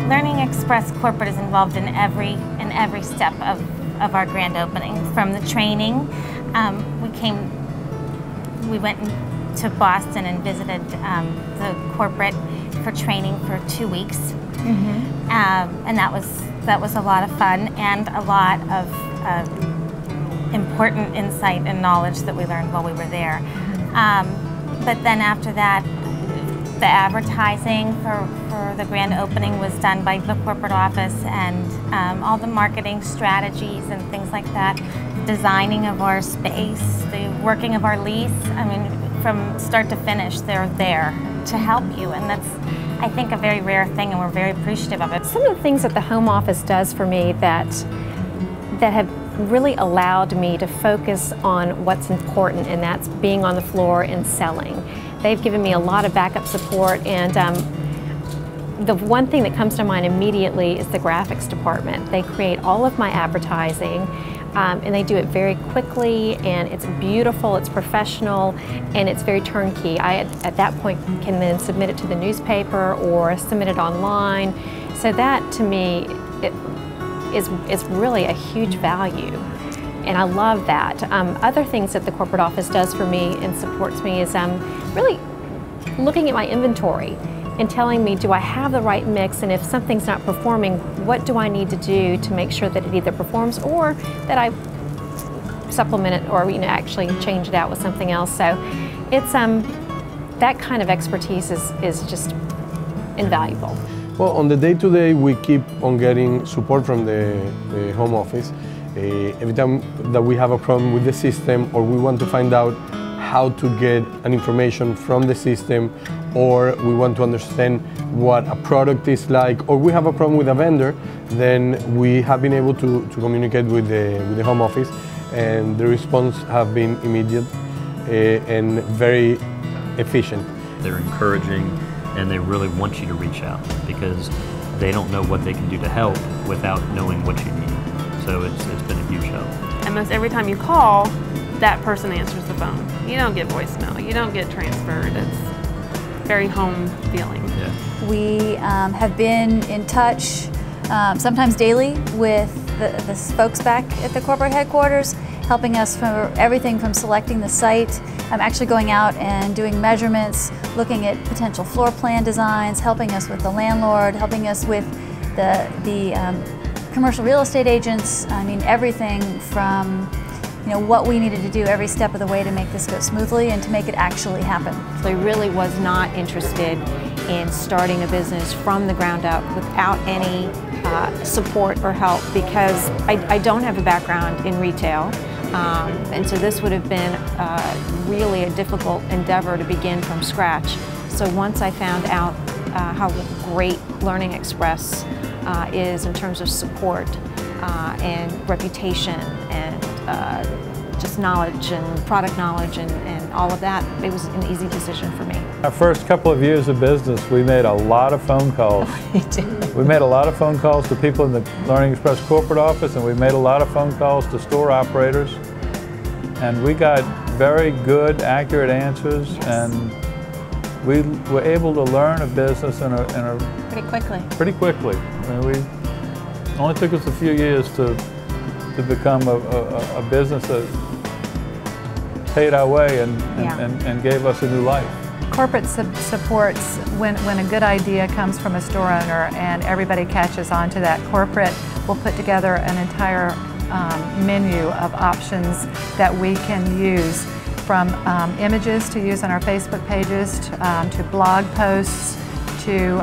Learning Express Corporate is involved in every step of our grand opening. From the training, we went to Boston and visited the corporate for training for 2 weeks, and that was a lot of fun and a lot of important insight and knowledge that we learned while we were there. But then after that, the advertising for the grand opening was done by the corporate office, and all the marketing strategies and things like that, designing of our space, the working of our lease. I mean, from start to finish, they're there to help you, and that's, I think, a very rare thing, and we're very appreciative of it. Some of the things that the home office does for me that have really allowed me to focus on what's important, and that's being on the floor and selling. They've given me a lot of backup support, and the one thing that comes to mind immediately is the graphics department. They create all of my advertising, and they do it very quickly, and it's beautiful, it's professional, and it's very turnkey. I, at that point, can then submit it to the newspaper or submit it online. So that, to me, is really a huge value, and I love that. Other things that the corporate office does for me and supports me is really looking at my inventory and telling me, do I have the right mix, and if something's not performing, what do I need to do to make sure that it either performs or that I supplement it, or actually change it out with something else. So it's that kind of expertise is just invaluable. Well, on the day-to-day, we keep on getting support from the home office. Every time that we have a problem with the system, or we want to find out how to get an information from the system, or we want to understand what a product is like, or we have a problem with a vendor, then we have been able to communicate with the home office, and the response have been immediate and very efficient. They're encouraging, and they really want you to reach out because they don't know what they can do to help without knowing what you need. So it's been a huge help. And most every time you call, that person answers the phone. You don't get voicemail, you don't get transferred. It's very home feeling. Yeah. We have been in touch sometimes daily with the folks back at the corporate headquarters, helping us for everything from selecting the site. I'm actually going out and doing measurements, looking at potential floor plan designs, helping us with the landlord, helping us with the commercial real estate agents. I mean, everything from what we needed to do every step of the way to make this go smoothly and to make it actually happen. So I really was not interested in starting a business from the ground up without any support or help, because I don't have a background in retail, and so this would have been really a difficult endeavor to begin from scratch. So once I found out how great Learning Express is in terms of support and reputation and just knowledge and product knowledge and all of that, it was an easy decision for me. Our first couple of years of business, we made a lot of phone calls. We made a lot of phone calls to people in the Learning Express corporate office, and we made a lot of phone calls to store operators. And we got very good, accurate answers, yes. And we were able to learn a business in a pretty quickly. Pretty quickly. I mean, it only took us a few years to become a business that paid our way and gave us a new life. Corporate supports when a good idea comes from a store owner and everybody catches on to that. Corporate will put together an entire menu of options that we can use, from images to use on our Facebook pages, to blog posts, to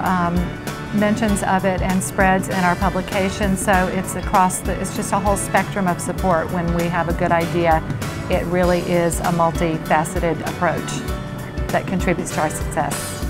mentions of it and spreads in our publications. So it's it's just a whole spectrum of support. When we have a good idea, it really is a multifaceted approach that contributes to our success.